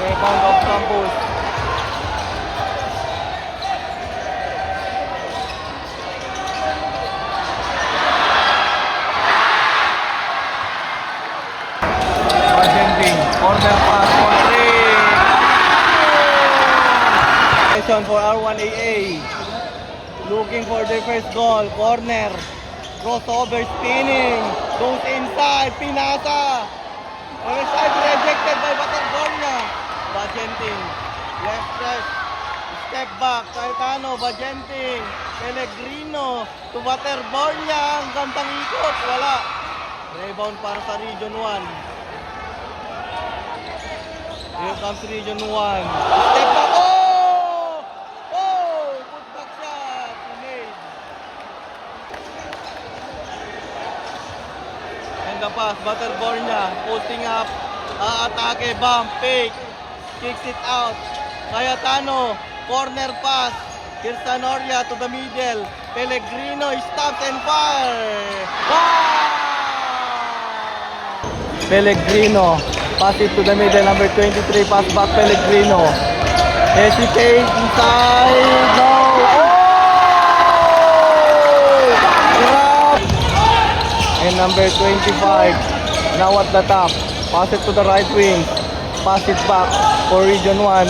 Rebound of Campus. Argentine, corner pass for 3. For R1AA. Looking for their first goal. Corner. Crossover spinning. Goes inside. Pinasa. Other side rejected by Baterbornia. Bajenting. Left side. Step back. Caetano. Bajenting. Pellegrino. To Baterbornia. Ang gandang ikot. Wala. Rebound para sa Region 1. Here comes Region 1. Step back. Put back shot. Made. And the pass. Baterbornia. Posting up. Atake. Bump. Fake. Kicks it out. Caetano. Corner pass. Here's Tanoria to the middle. Pellegrino stops and fire. Wow! Pellegrino. Pass it to the middle, number 23, pass back Pellegrino. Hesitate inside, no! Oh! Grab! And number 25, now at the top. Pass it to the right wing. Pass it back for Region 1.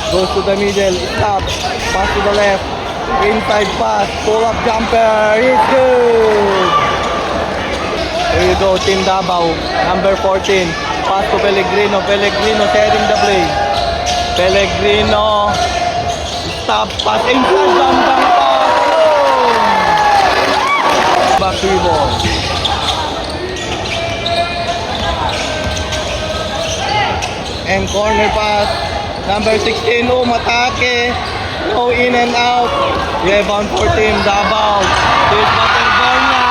Goes to the middle, stop. Pass to the left. Inside pass, pull-up jumper, it's good! Here you go, Team Davao, number 14. Pass to Pellegrino. Pellegrino setting the play. Pellegrino. Stop. Pass inside. Jump pass. Back to you ball. And corner pass. Number 16. Matake. Go in and out. Rebound for Team Davao. Here's Baterbornia.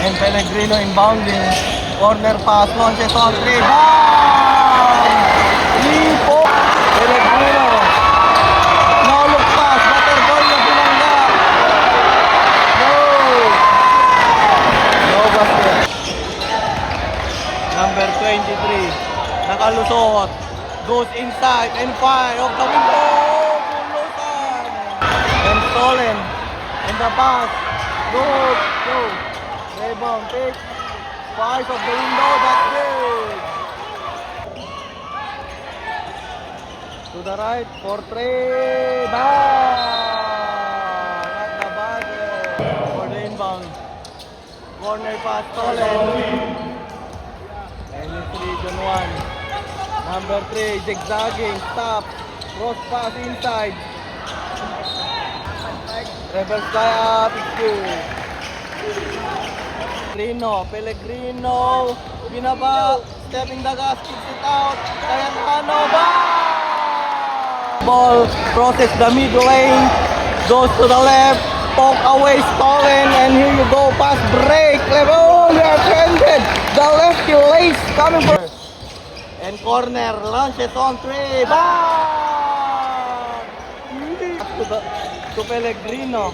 And Pellegrino inbounding. Corner pass, launches on 3. Bam! Lipo! Pellegrino. No look pass. Baterbornia pinangga. No! No basket. Number 23. Nakalusot. Goes inside and fire off the window. Bulutan. And stolen. And the pass. Go. Rebound, pick. Fires of the window, that's good. To the right, for 3. Bang! At the buzzer. For the inbound. Corner pass, stolen. And it's Region 1. Number 3, zigzagging, stop. Cross pass inside. Reverse fly up, it's good. Pellegrino, binaba, stepping the gas, kicks it out, Caetano, ball, crosses the mid lane, goes to the left, poke away, stolen, and here you go, pass break, level, we are trended, the lefty lace coming for, and corner, launches on 3, bang! To Pellegrino,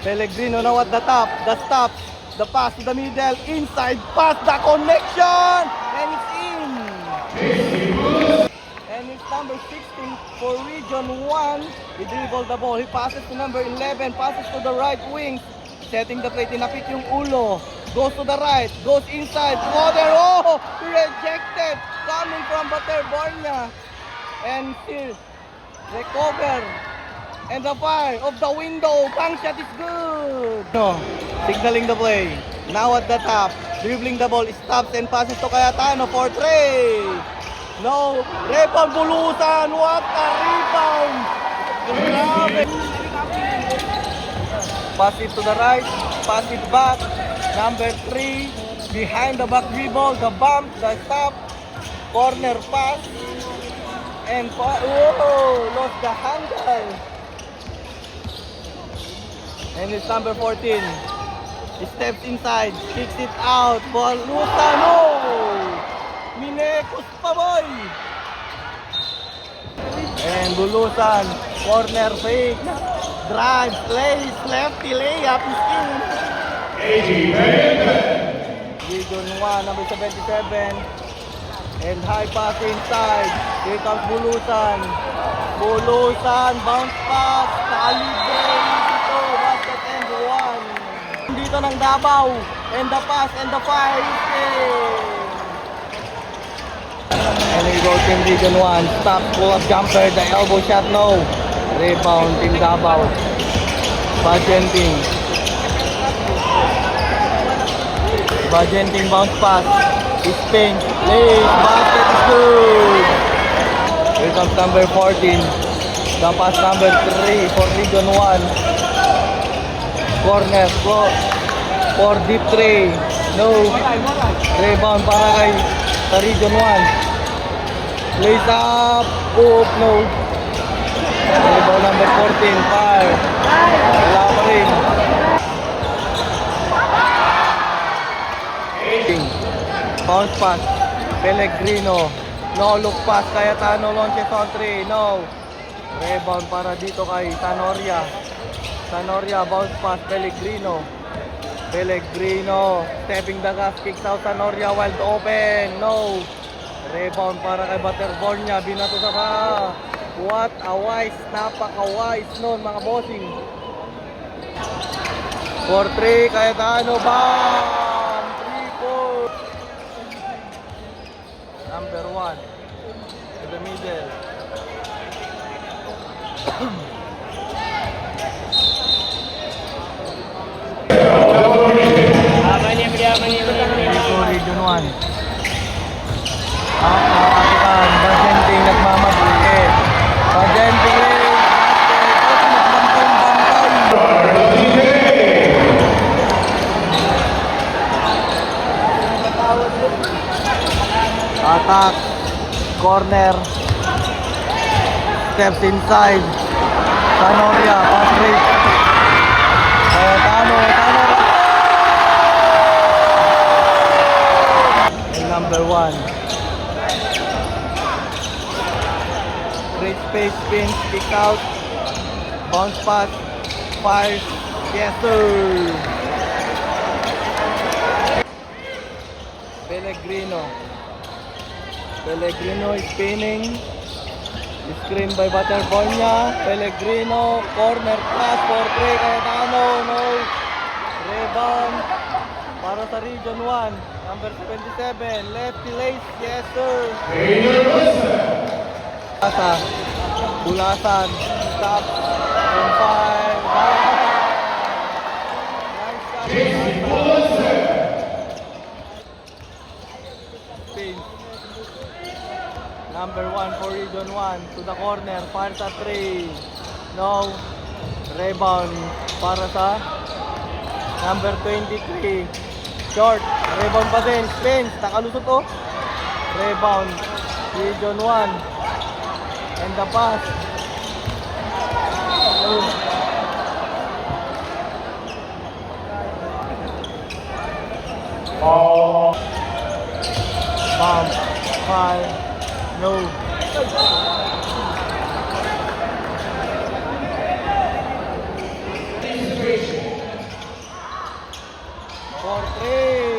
Pellegrino now at the top, the stop. The pass to the middle, inside pass, the connection, and it's in. And it's number 16 for Region 1. He dribbled the ball, he passes to number 11, passes to the right wing, setting the play, tinapik yung ulo, goes to the right, goes inside, Water, oh, rejected, coming from Baterbornia, and still, recover. And the fire of the window, bang shot is good. No, signaling the play. Now at the top, dribbling the ball, stops and passes to Caetano for 3. No, rebound Bulusan, what a rebound. Grabe. Pass it to the right, pass it back. Number 3, behind the back dribble, the bump, the stop, corner pass, and lost the handle. And it's number 14. He steps inside, kicks it out. Ball, Lutano! Minekos pa, boy! And Bulusan, corner fake. Drives, plays, lefty layup is in. Region 1, number 77. And high pass inside. Here comes Bulusan. Bulusan, bounce pass. Kalibre. Dito, basket and 1. Dito ng Davao. And the pass and the fire is in. And we go team Region 1. Stop, pull up jumper. The elbow shot, no. Rebound, team Davao. Bajenting. Bajenting bounce pass. Spin. Lane. Basket is good. Here comes number 14. The pass number 3 for Region 1. Corner. For deep 3. No. Rebound para kay sa Region 1. Lays up. Oop. No. Rebound number 14. Fire. Wala pa rin. Bounce pass, Pellegrino. No look pass, Cayetano launches on 3. No. Rebound para dito kay Sanoria. Sanoria, bounce pass, Pellegrino. Pellegrino, stepping the gas, kicks out Sanoria, wide open. No. Rebound para kay Baterbornia. Binato sa ka. What a wise, napaka-wise nun mga bossing. 4-3, Cayetano, bang! Number 1 to the middle. Region 1. Nakakatikan. Bajenting nagmamadali. Bajenting rin. Attack, corner, steps inside, Sanoria, pass break, Cayetano, and number 1. Great space, spin, kick out, bounce pass, fires, yes sir. Pellegrino is spinning. Screen by Baterbornia. Pellegrino, corner pass for 3. Cayetano, no. Rebound para sa Region 1. Number 27, lefty lace, yes sir. Bulasan, stop, and 5. Nice shot. Spin. Number 1 for Region 1 to the corner, fires at 3. No. Rebound para sa number 23. Short. Rebound pa din. Spins. Nakalusot oh. Rebound. Region 1. And the pass. Bomb. 5. No. 4-3.